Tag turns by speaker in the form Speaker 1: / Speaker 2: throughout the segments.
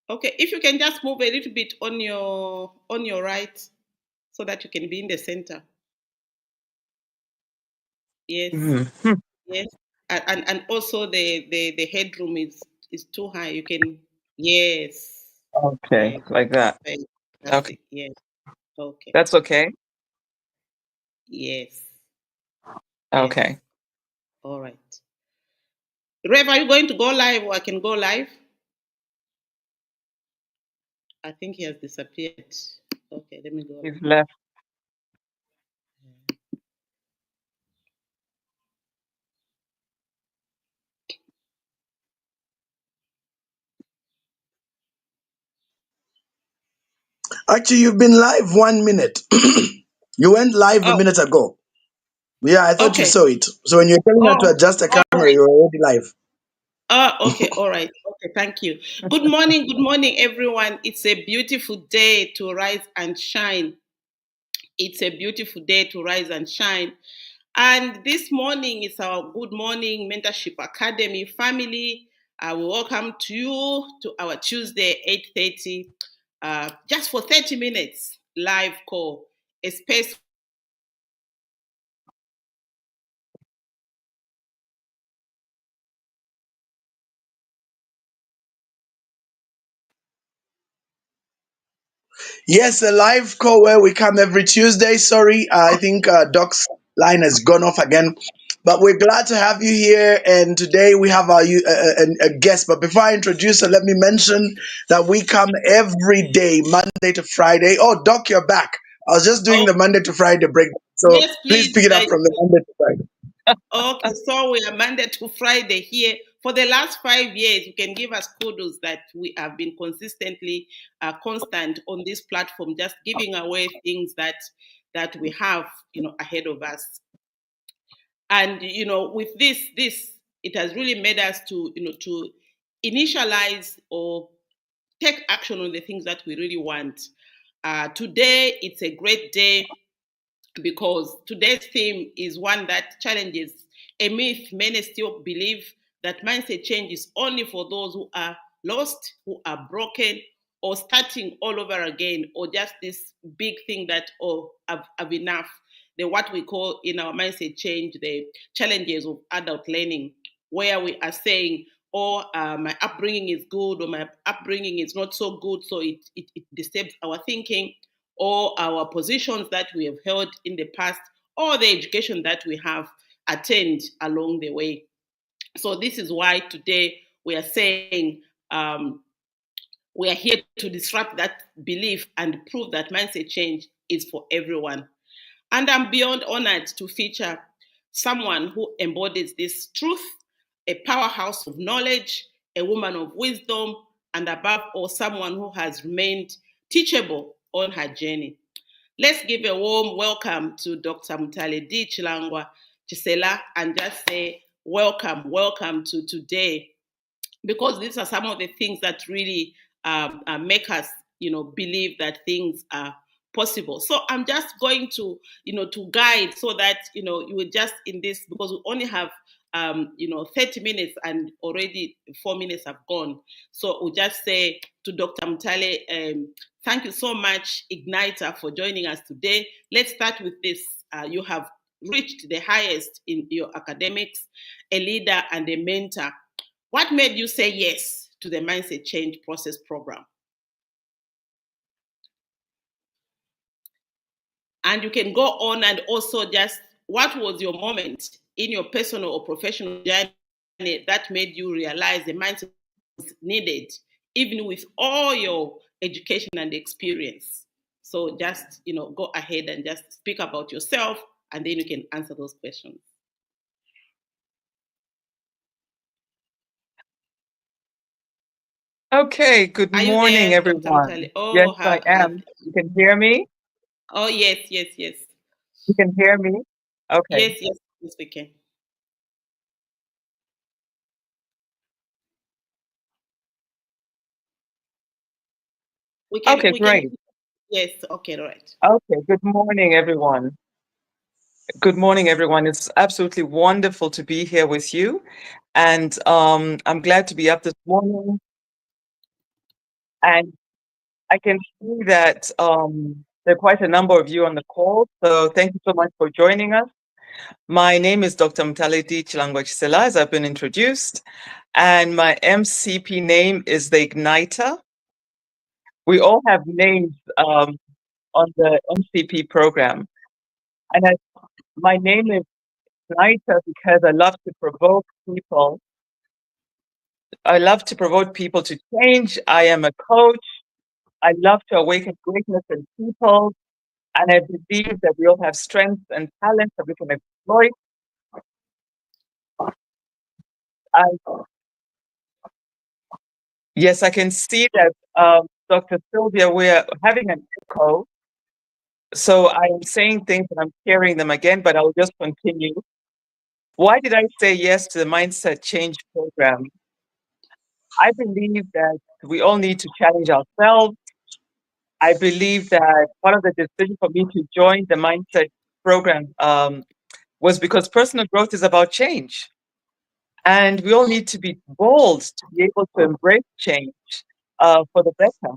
Speaker 1: Okay, if you can just move a little bit on your right so that you can be in the center. Yes,
Speaker 2: Mm-hmm.
Speaker 1: yes. And also the headroom is too high. You can, yes.
Speaker 2: Okay,
Speaker 1: Yes.
Speaker 2: like that.
Speaker 1: That's
Speaker 2: Okay,
Speaker 1: it. Yes. Okay.
Speaker 2: that's okay.
Speaker 1: Yes. Yes.
Speaker 2: Okay.
Speaker 1: All right. Rev, are you going to go live or I can go live? I think he has disappeared. Okay, let me go
Speaker 2: He's
Speaker 1: live.
Speaker 2: left.
Speaker 3: Actually, you've been live 1 minute. You went live a
Speaker 1: Oh,
Speaker 3: minute ago. Yeah, I thought you
Speaker 1: okay.
Speaker 3: saw it. So when you're telling her to
Speaker 1: Oh,
Speaker 3: adjust the
Speaker 1: all
Speaker 3: camera,
Speaker 1: right.
Speaker 3: you're already live.
Speaker 1: Okay, all right. Okay, thank you. Good morning, everyone. It's a beautiful day to rise and shine. It's a beautiful day to rise and shine. And this morning is our Good Morning Mentorship Academy family. We welcome to you to our Tuesday 8:30, just for 30 minutes live call, a space.
Speaker 3: Yes, a live call where we come every Tuesday. Sorry, I think Doc's line has gone off again. But we're glad to have you here. And today we have a guest. But before I introduce her, let me mention that we come every day, Monday to Friday. Oh, Doc, you're back. I was just doing
Speaker 1: Oh,
Speaker 3: the Monday to Friday break. So
Speaker 1: yes,
Speaker 3: please
Speaker 1: please.
Speaker 3: pick it up from the Monday to Friday.
Speaker 1: Okay, so we are Monday to Friday here. For the last 5 years, you can give us kudos that we have been consistently constant on this platform, just giving away things that we have, ahead of us. And with this, it has really made us to initialize or take action on the things that we really want. Today, it's a great day because today's theme is one that challenges a myth many still believe, that mindset change is only for those who are lost, who are broken, or starting all over again, or just this big thing that, oh, have enough. The what we call in our mindset change, the challenges of adult learning, where we are saying, oh, my upbringing is good, or my upbringing is not so good, so it disturbs our thinking, or our positions that we have held in the past, or the education that we have attained along the way. So, this is why today we are saying, we are here to disrupt that belief and prove that mindset change is for everyone. And I'm beyond honored to feature someone who embodies this truth, a powerhouse of knowledge, a woman of wisdom, and above all, someone who has remained teachable on her journey. Let's give a warm welcome to Dr. Mutale Dee Chilangwa Chisela, and just say welcome to today, because these are some of the things that really make us, believe that things are possible. So I'm just going to guide so that you will just in this, because we only have 30 minutes and already 4 minutes have gone. So we'll just say to Dr. Mutale, thank you so much, Igniter, for joining us today. Let's start with this. You have reached the highest in your academics, a leader and a mentor. What made you say yes to the Mindset Change Process program? And you can go on and also just, what was your moment in your personal or professional journey that made you realize the mindset was needed, even with all your education and experience? So just, go ahead and just speak about yourself, and then you can answer those questions.
Speaker 2: Okay, good
Speaker 1: Are you
Speaker 2: morning,
Speaker 1: there, Dr.
Speaker 2: everyone.
Speaker 1: Mutali?
Speaker 2: Yes, I am. You can hear me?
Speaker 1: Oh, yes, yes, yes.
Speaker 2: You can hear me? Okay.
Speaker 1: Yes, yes, yes, we can.
Speaker 2: Okay,
Speaker 1: We can,
Speaker 2: great.
Speaker 1: yes, okay, right.
Speaker 2: Okay, good morning, everyone. Good morning, everyone. It's absolutely wonderful to be here with you. And I'm glad to be up this morning. And I can see that there are quite a number of you on the call. So thank you so much for joining us. My name is Dr. Mutale Dee Chilangwa, as I've been introduced. And my MCP name is the Igniter. We all have names on the MCP program. And my name is Igniter because I love to provoke people. I love to provoke people to change. I am a coach. I love to awaken greatness in people. And I believe that we all have strengths and talents that we can exploit. Yes, I can see that, Dr. Sylvia, we're having an echo. So I am saying things and I'm hearing them again, but I'll just continue. Why did I say yes to the Mindset Change program? I believe that we all need to challenge ourselves. I believe that part of the decision for me to join the Mindset program was because personal growth is about change. And we all need to be bold to be able to embrace change for the better.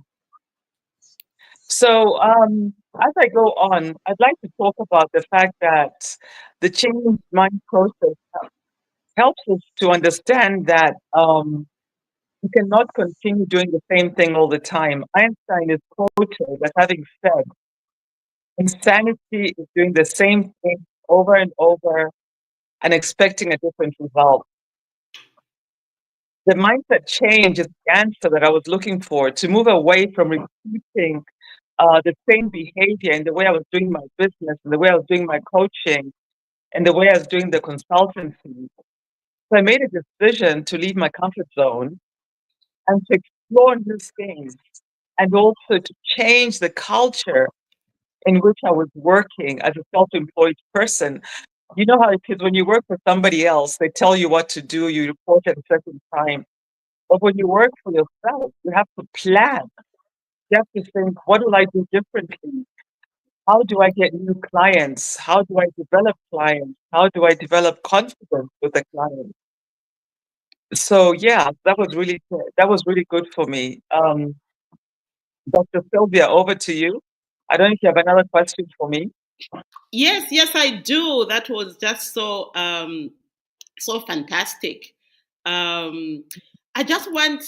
Speaker 2: So, as I go on, I'd like to talk about the fact that the change mind process helps us to understand that you cannot continue doing the same thing all the time. Einstein is quoted as having said, insanity is doing the same thing over and over and expecting a different result. The mindset change is the answer that I was looking for to move away from repeating the same behavior in the way I was doing my business, in the way I was doing my coaching, and the way I was doing the consultancy. So I made a decision to leave my comfort zone and to explore new things and also to change the culture in which I was working as a self-employed person. You know how it is when you work for somebody else, they tell you what to do, you report at a certain time. But when you work for yourself, you have to plan. You have to think, what will I do differently? How do I get new clients? How do I develop clients? How do I develop confidence with the client? So yeah, that was really good for me. Dr. Sylvia, over to you. I don't know if you have another question for me.
Speaker 1: Yes, I do. That was just so fantastic. I just want,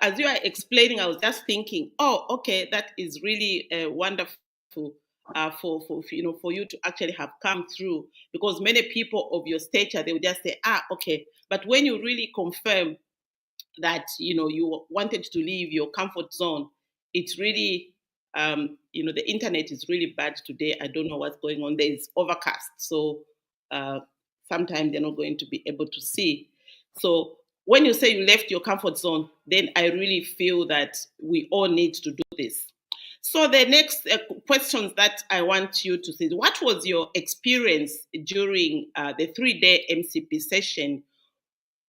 Speaker 1: as you are explaining, I was just thinking, oh, okay, that is really wonderful for you to actually have come through, because many people of your stature, they would just say, okay, but when you really confirm that you wanted to leave your comfort zone, it's really the internet is really bad today. I don't know what's going on. There is overcast, so sometimes they're not going to be able to see. So when you say you left your comfort zone, then I really feel that we all need to do this. So the next questions that I want you to say, what was your experience during the 3-day MCP session?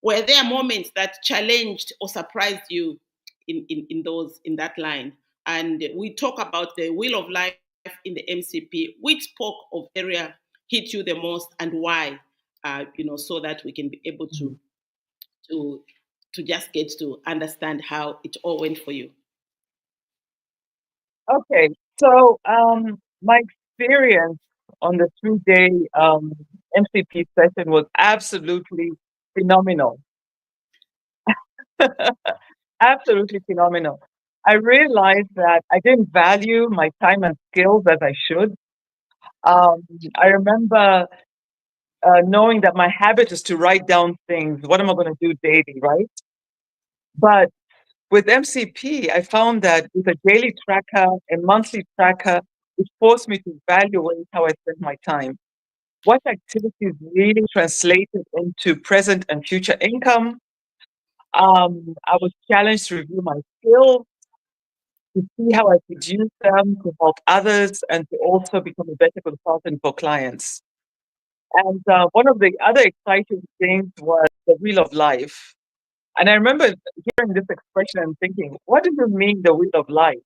Speaker 1: Were there moments that challenged or surprised you in that line? And we talk about the wheel of life in the MCP. Which spoke of area hit you the most and why? So that we can be able to just get to understand how it all went for you.
Speaker 2: Okay, so my experience on the 3-day MCP session was absolutely phenomenal. Absolutely phenomenal. I realized that I didn't value my time and skills as I should. I remember knowing that my habit is to write down things. What am I going to do daily, right? But with MCP, I found that with a daily tracker and monthly tracker, it forced me to evaluate how I spent my time. What activities really translated into present and future income? I was challenged to review my skills, to see how I could use them to help others, and to also become a better consultant for clients. And one of the other exciting things was the wheel of life. And I remember hearing this expression and thinking, what do you mean the wheel of life?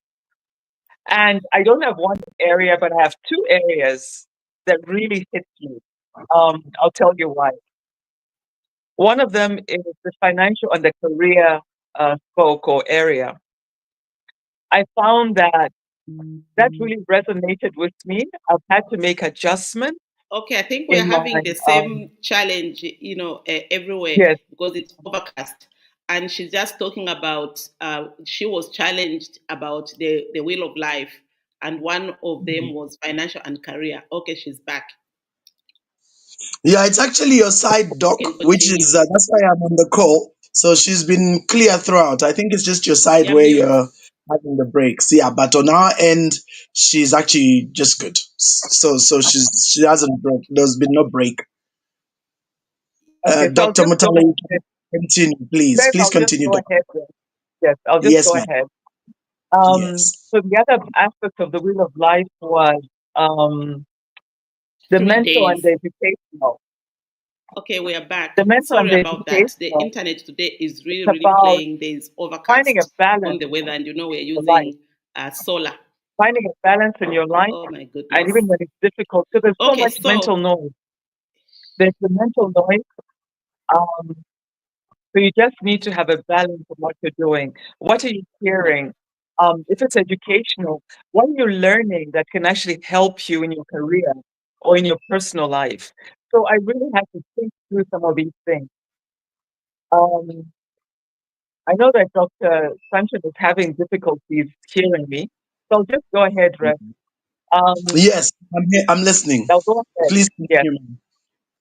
Speaker 2: And I don't have one area, but I have two areas that really hit me. I'll tell you why. One of them is the financial and the career spoke or area. I found that that really resonated with me. I've had to make adjustments
Speaker 1: Okay, I think we're
Speaker 2: in my
Speaker 1: having the same challenge, everywhere
Speaker 2: yes.
Speaker 1: because it's overcast. And she's just talking about, she was challenged about the wheel of life. And one of them was financial and career. Okay, she's back.
Speaker 3: Yeah, it's actually your side,
Speaker 1: You
Speaker 3: Doc,
Speaker 1: can
Speaker 3: which
Speaker 1: continue.
Speaker 3: is that's why I'm on the call. So she's been clear throughout. I think it's just your side
Speaker 1: You're
Speaker 3: where
Speaker 1: mute.
Speaker 3: you're having the breaks. Yeah, but on our end, she's actually just good. So she hasn't broke. There's been no break.
Speaker 2: Okay, so I'll
Speaker 3: Dr.
Speaker 2: just go
Speaker 3: Mutale,
Speaker 2: ahead.
Speaker 3: continue, please.
Speaker 2: Yes,
Speaker 3: Please
Speaker 2: I'll just
Speaker 3: continue,
Speaker 2: go
Speaker 3: Doc.
Speaker 2: ahead then. Yes, I'll just
Speaker 3: Yes,
Speaker 2: go
Speaker 3: ma'am.
Speaker 2: ahead.
Speaker 3: Yes.
Speaker 2: So the other aspect of the wheel of life was um, the
Speaker 1: Three
Speaker 2: mental and
Speaker 1: days.
Speaker 2: the educational.
Speaker 1: Okay, we are back.
Speaker 2: The mental and
Speaker 1: Sorry
Speaker 2: the
Speaker 1: about that. The
Speaker 2: educational.
Speaker 1: internet today is
Speaker 2: It's
Speaker 1: really, really
Speaker 2: about
Speaker 1: playing. There's
Speaker 2: finding a
Speaker 1: overcast on
Speaker 2: balance
Speaker 1: the weather, and we're
Speaker 2: in your life,
Speaker 1: using solar.
Speaker 2: finding a balance in your life,
Speaker 1: Oh my
Speaker 2: and
Speaker 1: goodness.
Speaker 2: even when it's difficult, because there's so
Speaker 1: Okay,
Speaker 2: much mental
Speaker 1: so
Speaker 2: noise. There's the mental noise. Um, So you just need to have a balance of what you're doing. What are you hearing? If it's educational, what are you learning that can actually help you in your career or in your personal life? So I really had to think through some of these things. Um, I know that Dr. Sanchez is having difficulties hearing me. So I'll just go ahead, Rev. Um,
Speaker 3: Yes, I'm here. I'm listening.
Speaker 2: I'll go ahead.
Speaker 3: Please
Speaker 2: Yes.
Speaker 3: continue.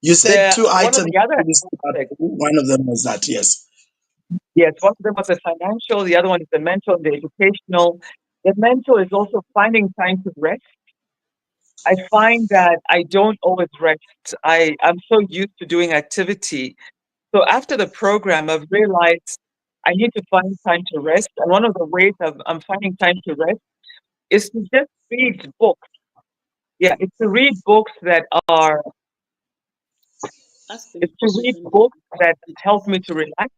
Speaker 3: You said two
Speaker 2: One of
Speaker 3: items.
Speaker 2: the other aspects,
Speaker 3: One of them was that. Yes.
Speaker 2: yes, one of them was the financial, the other one is the mental, the educational. The mental is also finding time to rest. I find that I don't always rest. I'm so used to doing activity. So after the program, I've realized I need to find time to rest. And one of the ways I'm finding time to rest is to just read books. Yeah, it's to read books that are,
Speaker 1: ask them
Speaker 2: it's
Speaker 1: to
Speaker 2: to
Speaker 1: put it
Speaker 2: read
Speaker 1: on
Speaker 2: books
Speaker 1: the
Speaker 2: that help me to relax,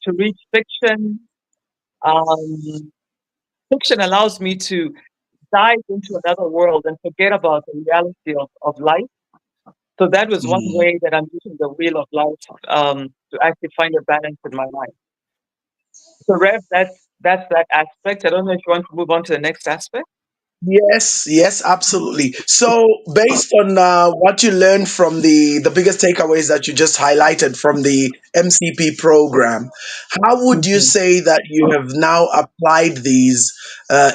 Speaker 2: to read fiction. Um, Fiction allows me to dive into another world and forget about the reality of life. So that was one
Speaker 3: Mm.
Speaker 2: way that I'm using the wheel of life to actually find a balance in my life. So Rev, that's that aspect. I don't know if you want to move on to the next aspect.
Speaker 3: Yes, yes, absolutely. So, based on what you learned from the biggest takeaways that you just highlighted from the MCP program, how would you
Speaker 2: Mhm.
Speaker 3: say that you have now applied these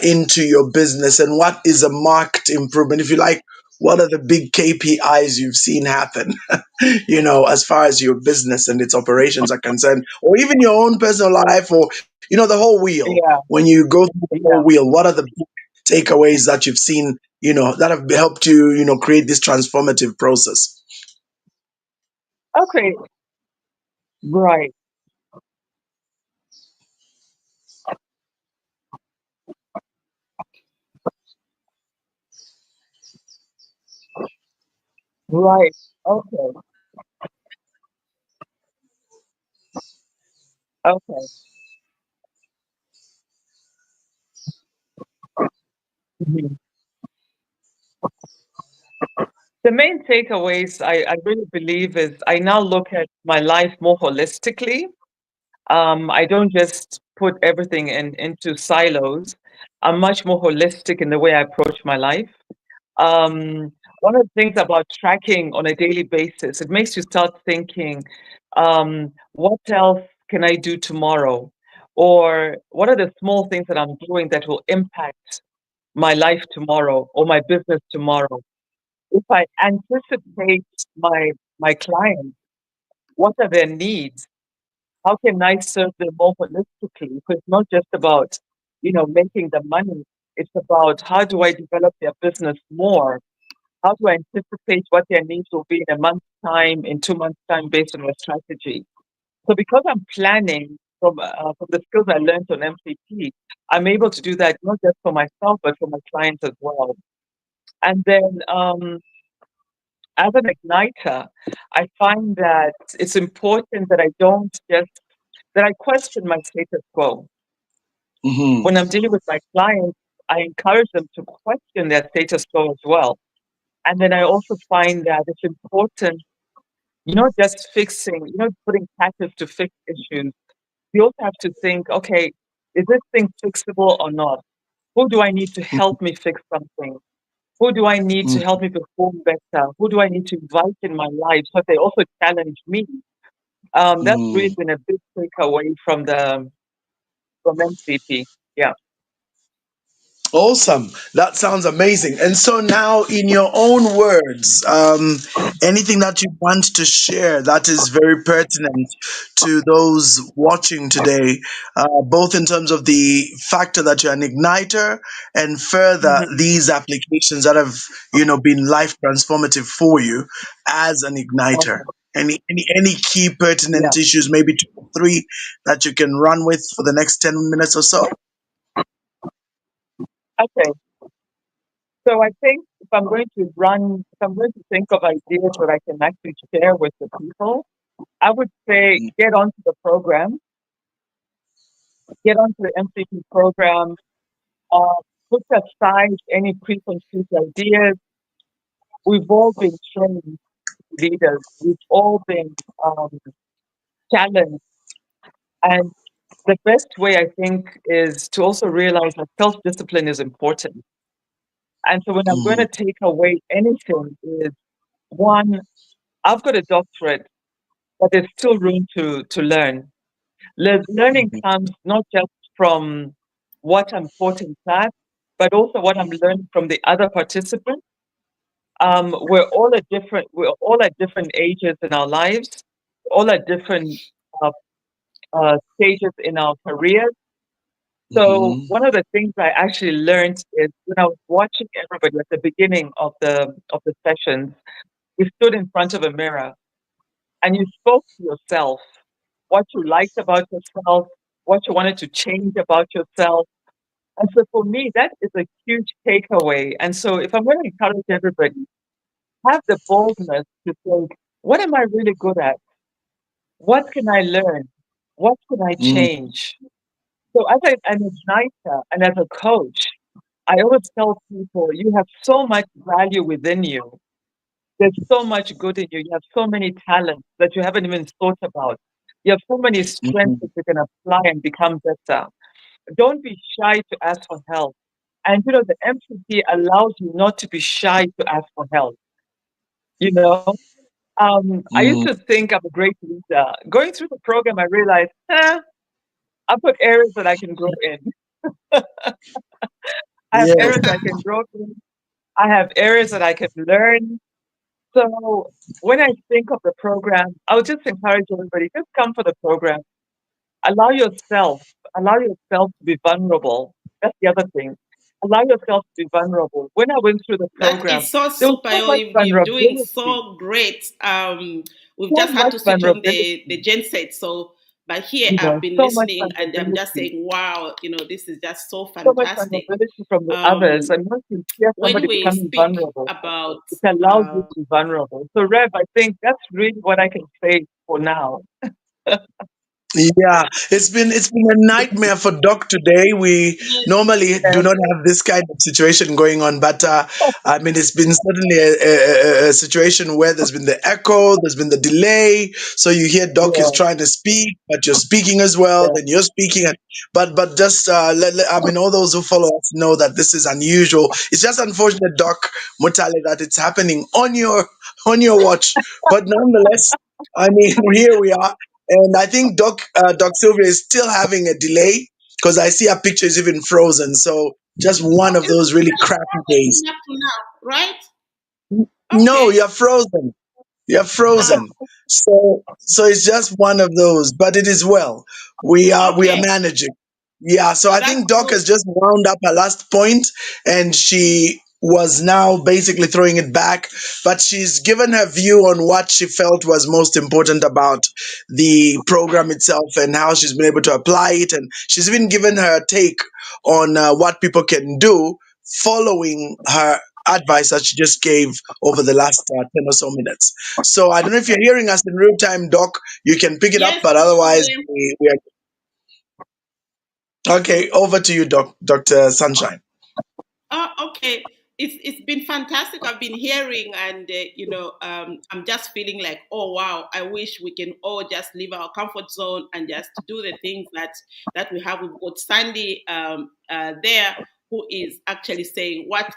Speaker 3: into your business, and what is a marked improvement? If you like, what are the big KPIs you've seen happen? As far as your business and its operations are concerned, or even your own personal life, or the whole wheel.
Speaker 2: Yeah,
Speaker 3: When you go through the whole
Speaker 2: yeah.
Speaker 3: wheel, what are the takeaways that you've seen, that have helped you, create this transformative process?
Speaker 2: Okay, right, right. Okay, okay. Mhm. The main takeaways I really believe is I now look at my life more holistically. I don't just put everything into silos. I'm much more holistic in the way I approach my life. One of the things about tracking on a daily basis, it makes you start thinking, what else can I do tomorrow? Or what are the small things that I'm doing that will impact my life tomorrow or my business tomorrow? If I anticipate my clients, what are their needs? How can I serve them more holistically? Because it's not just about, making the money. It's about how do I develop their business more? How do I anticipate what their needs will be in a month's time, in 2 months' time, based on their strategy? So because I'm planning from the skills I learned on MCP, I'm able to do that not just for myself, but for my clients as well. And then as an igniter, I find that it's important that I don't just that I question my status quo.
Speaker 3: Hmm.
Speaker 2: When I'm dealing with my clients, I encourage them to question their status quo as well. And then I also find that it's important, just fixing, putting patches to fix issues. You also have to think, okay, Is this thing fixable or not? Who do I need to help me fix something? Who do I need to help me perform better? Who do I need to invite in my life so they also challenge me? That's really
Speaker 3: Mm.
Speaker 2: been a big takeaway from MCP. Yeah.
Speaker 3: Awesome. That sounds amazing. And so now, in your own words, anything that you want to share that is very pertinent to those watching today, both in terms of the factor that you're an igniter and further
Speaker 2: Mhm.
Speaker 3: these applications that have, been life transformative for you as an igniter.
Speaker 2: Okay.
Speaker 3: Any key
Speaker 2: Yeah.
Speaker 3: pertinent issues, maybe two or three that you can run with for the next 10 minutes or so?
Speaker 2: Okay. So I think if I'm going to think of ideas that I can actually share with the people, I would say get onto the MCP program, uh, put aside any preconceived ideas. We've all been trained leaders. We've all been challenged. And the best way, I think, is to also realize that self-discipline is important. And so when I'm going
Speaker 3: Mm,
Speaker 2: to take away anything is, one, I've got a doctorate, but there's still room to learn. Learning
Speaker 3: mhm,
Speaker 2: comes not just from what I'm taught in class, but also what I'm learning from the other participants. We're all at different ages in our lives, all at different uh, stages in our careers. So
Speaker 3: mhm,
Speaker 2: one of the things I actually learned is when I was watching everybody at the beginning of the sessions, you stood in front of a mirror and you spoke to yourself what you liked about yourself, what you wanted to change about yourself. And so for me, that is a huge takeaway. And so if I'm going to encourage everybody, have the boldness to think, what am I really good at? What can I learn? What can I
Speaker 3: mm,
Speaker 2: change? So as an igniter and as a coach, I always tell people you have so much value within you. There's so much good in you. You have so many talents that you haven't even thought about. You have so many strengths
Speaker 3: mhm,
Speaker 2: that you can apply and become better. Don't be shy to ask for help. And the MCP allows you not to be shy to ask for help. You know, I used
Speaker 3: mm.
Speaker 2: to think I'm a great leader. Going through the program, I realized, I've got areas that I can grow in. I have
Speaker 3: Yes.
Speaker 2: areas I can grow in. I have areas that I can learn. So when I think of the program, I would just encourage everybody, just come for the program. Allow yourself, allow yourself to be vulnerable. That's the other thing. Allow yourself to be vulnerable. When I went through the
Speaker 1: That
Speaker 2: program,
Speaker 1: is so
Speaker 2: there was
Speaker 1: super.
Speaker 2: so much
Speaker 1: You're doing
Speaker 2: vulnerability,
Speaker 1: so great. We've
Speaker 2: so
Speaker 1: just had
Speaker 2: much
Speaker 1: to switch on the
Speaker 2: vulnerability,
Speaker 1: gen set. So, but here I've been
Speaker 2: so much
Speaker 1: listening and I'm just
Speaker 2: vulnerability,
Speaker 1: saying, wow, this is just so
Speaker 2: so much
Speaker 1: fantastic.
Speaker 2: vulnerability from the others.
Speaker 1: Um,
Speaker 2: And once you hear
Speaker 1: when
Speaker 2: somebody
Speaker 1: we
Speaker 2: becoming
Speaker 1: speak
Speaker 2: vulnerable,
Speaker 1: about
Speaker 2: it allows you to be vulnerable. So, Rev, I think that's really what I can say for now.
Speaker 3: Yeah, it's been a nightmare for Doc today. We
Speaker 1: yes,
Speaker 3: normally do
Speaker 2: Yes,
Speaker 3: not have this kind of situation going on, but I mean, it's been certainly a situation where there's been the echo, there's been the delay. So you hear Doc is
Speaker 2: yeah,
Speaker 3: trying to speak, but you're speaking as well.
Speaker 2: yeah.
Speaker 3: Then you're speaking, but just I mean, all those who follow us know that this is unusual. It's just unfortunate, Doc Mutale, that it's happening on your watch. But nonetheless, I mean, here we are. And I think Doc Sylvia is still having a delay because I see her picture is even frozen. So just one of
Speaker 1: it's
Speaker 3: those really crappy days.
Speaker 1: waking up to now, right?
Speaker 3: No,
Speaker 1: Okay.
Speaker 3: you're frozen. You're
Speaker 1: Uh,
Speaker 3: frozen. So it's just one of those, but it is well. We are
Speaker 1: okay.
Speaker 3: managing. Yeah, so I
Speaker 1: That's
Speaker 3: think Doc
Speaker 1: good.
Speaker 3: has just wound up her last point and she was now basically throwing it back, but she's given her view on what she felt was most important about the program itself and how she's been able to apply it, and she's even given her take on what people can do following her advice that she just gave over the last 10 or so minutes. So I don't know if you're hearing us in real time, Doc. You can pick it up,
Speaker 1: Yes,
Speaker 3: but
Speaker 1: no
Speaker 3: otherwise,
Speaker 1: problem.
Speaker 3: we are okay. Over to you, Dr. Sunshine.
Speaker 1: Okay. it's been fantastic. I've been hearing, and I'm just feeling like, oh wow, I wish we can all just leave our comfort zone and just do the things that we have. We've got Sandy there, who is actually saying, what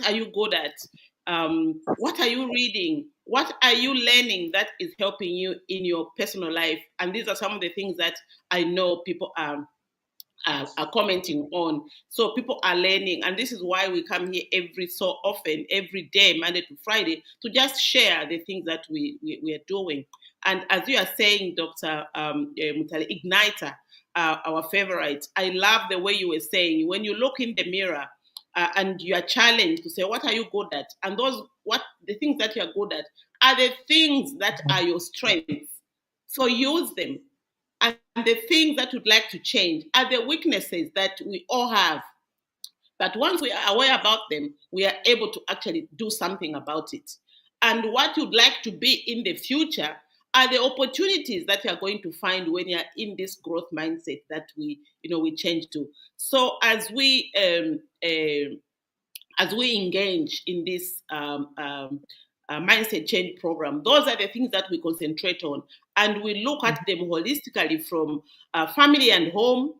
Speaker 1: are you good at? What are you reading? What are you learning that is helping you in your personal life? And these are some of the things that I know people are commenting on. So people are learning, and this is why we come here every so often, every day, Monday to Friday, to just share the things that we are doing. And as you are saying, Dr. Mutale, Igniter, our favorite, I love the way you were saying, when you look in the mirror and you are challenged to say, what are you good at? And the things that you are good at are the things that are your strengths. So use them. And the things that we'd like to change are the weaknesses that we all have. But once we are aware about them, we are able to actually do something about it. And what you'd like to be in the future are the opportunities that you are going to find when you're in this growth mindset that we change to. So as we engage in this mindset change program, those are the things that we concentrate on. And we look at them holistically, from family and home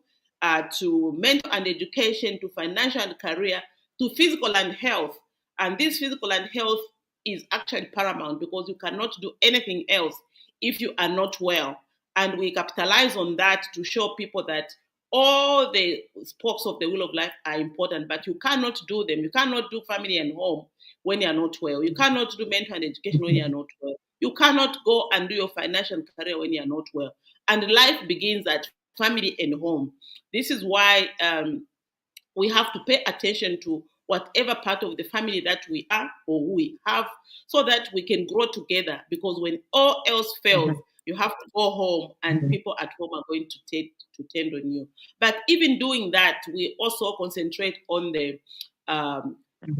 Speaker 1: to mental and education to financial and career to physical and health. And this physical and health is actually paramount, because you cannot do anything else if you are not well. And we capitalize on that to show people that all the spokes of the wheel of life are important, but you cannot do them. You cannot do family and home when you're not well. You cannot do mental and education when you're not well. You cannot go and do your financial career when you're not well. And life begins at family and home. This is why we have to pay attention to whatever part of the family that we are or who we have, so that we can grow together. Because when all else fails, you have to go home, and people at home are going to tend on you. But even doing that, we also concentrate on the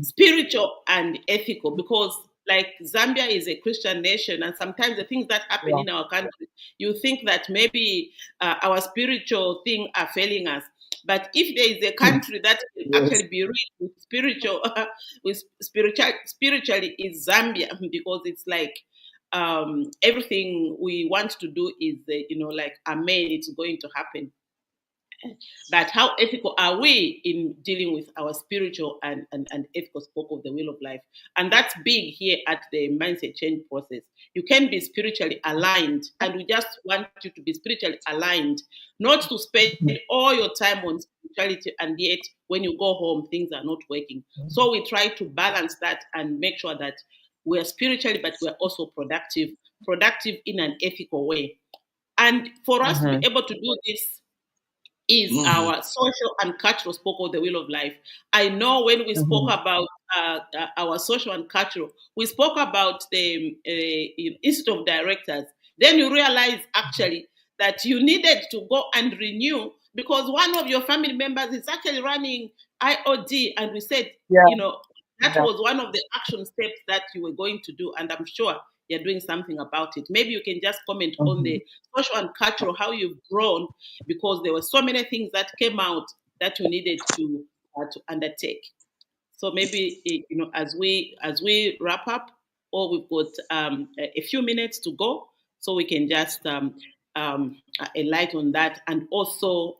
Speaker 1: spiritual and ethical, because like Zambia is a Christian nation, and sometimes the things that happen in our country, you think that maybe our spiritual thing are failing us. But if there is a country that can actually be rich with spiritually, is Zambia, because it's like everything we want to do is like amen, it's going to happen. But how ethical are we in dealing with our spiritual and ethical spoke of the will of life? And that's big here at the mindset change process. You can be spiritually aligned, and we just want you to be spiritually aligned, not to spend all your time on spirituality, and yet when you go home, things are not working. So we try to balance that and make sure that we are spiritually, but we are also productive in an ethical way. And for us to be able to do this, is our social and cultural spoke of the will of life. I know when we spoke about our social and cultural, we spoke about the Institute of Directors. Then you realize actually that you needed to go and renew, because one of your family members is actually running IOD, and we said, that was one of the action steps that you were going to do, and I'm sure you're doing something about it. Maybe you can just comment on the social and cultural, how you've grown, because there were so many things that came out that you needed to undertake. So maybe as we wrap up, or we've got a few minutes to go, so we can just enlighten on that. And also,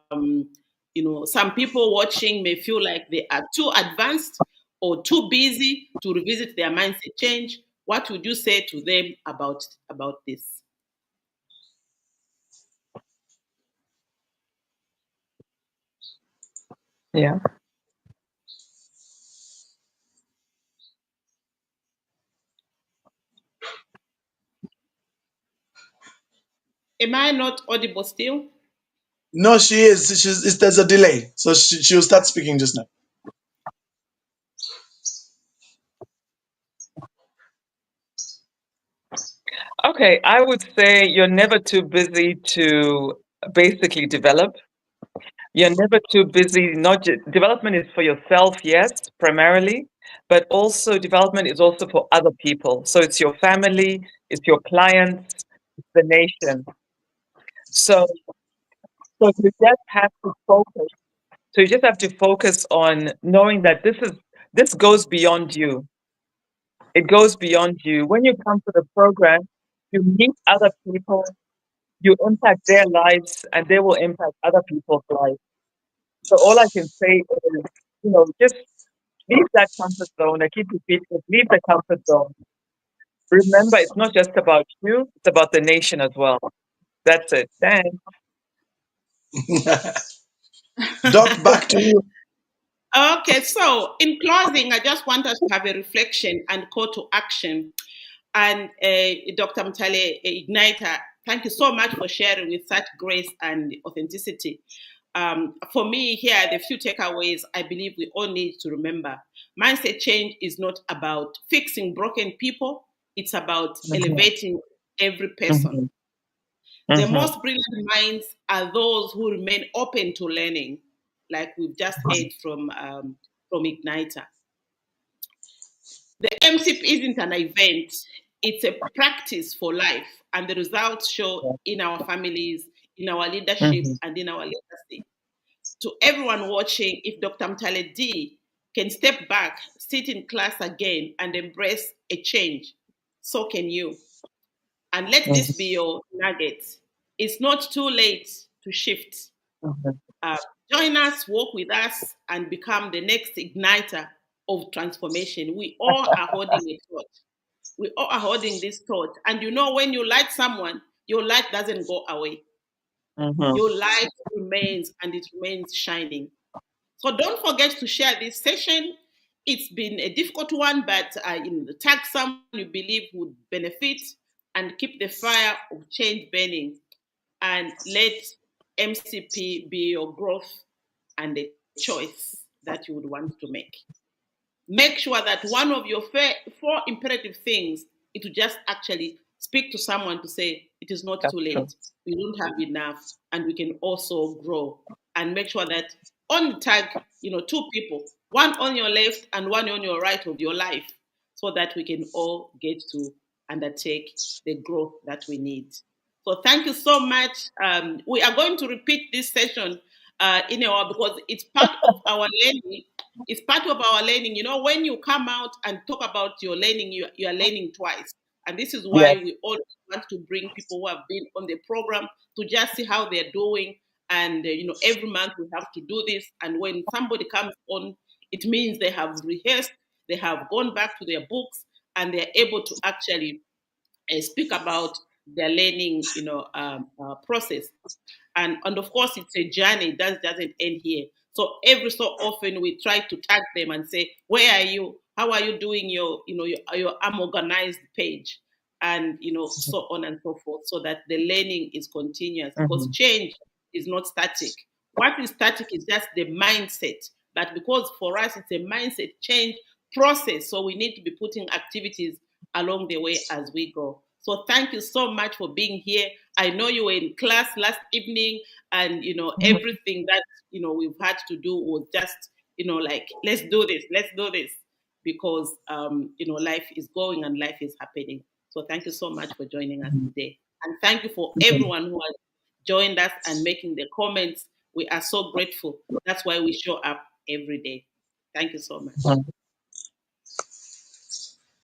Speaker 1: some people watching may feel like they are too advanced or too busy to revisit their mindset change. What would you say to them about this?
Speaker 2: Yeah.
Speaker 1: Am I not audible still?
Speaker 3: No, she is. There's a delay, so she'll start speaking just now.
Speaker 2: Okay, I would say you're never too busy to basically develop. You're never too busy. Development is for yourself, yes, primarily, but also development is also for other people. So it's your family, it's your clients, it's the nation. So you just have to focus. So you just have to focus on knowing that this is this goes beyond you. It goes beyond you. When you come to the program, you meet other people, you impact their lives, and they will impact other people's lives. So all I can say is, just leave that comfort zone. I keep repeating, leave the comfort zone. Remember, it's not just about you, it's about the nation as well. That's it. Thanks.
Speaker 3: Doc, back to you.
Speaker 1: Okay, so in closing, I just want us to have a reflection and call to action. And Dr. Mutale Igniter, thank you so much for sharing with such grace and authenticity. For me, here are the few takeaways I believe we all need to remember. Mindset change is not about fixing broken people, it's about elevating every person. The most brilliant minds are those who remain open to learning, like we've just heard from Igniter. The MCP isn't an event, it's a practice for life, and the results show in our families, in our leadership, and in our legacy. To everyone watching, if Dr. Mutale Dee can step back, sit in class again, and embrace a change, so can you. And let this be your nugget. It's not too late to shift. Uh, Join us, work with us, and become the next igniter of transformation. We all are holding a torch. We all are holding this torch. And when you light someone, your light doesn't go away. Your light remains, and it remains shining. So don't forget to share this session. It's been a difficult one, but tag someone you believe would benefit and keep the fire of change burning. And let MCP be your growth and a choice that you would want to make. Make sure that one of your four imperative things is to just actually speak to someone to say it is not too late. We don't have enough, and we can also grow. And make sure that on the tag, two people, one on your left and one on your right of your life, so that we can all get to undertake the growth that we need. So thank you so much. We are going to repeat this session because it's part of our learning. It's part of our learning. When you come out and talk about your learning, you are learning twice. And this is why we always want to bring people who have been on the program to just see how they're doing. And, every month we have to do this. And when somebody comes on, it means they have rehearsed, they have gone back to their books, and they're able to actually speak about their learning, process. And of course, it's a journey that doesn't end here. So every so often we try to tag them and say, where are you? How are you doing your organized page? And, so on and so forth, so that the learning is continuous, because change is not static. What is static is just the mindset. But because for us, it's a mindset change process. So we need to be putting activities along the way as we go. So thank you so much for being here. I know you were in class last evening, and everything that we've had to do was just like, let's do this, because life is going and life is happening. So thank you so much for joining us today, and thank you for everyone who has joined us and making the comments. We are so grateful. That's why we show up every day. Thank you so much.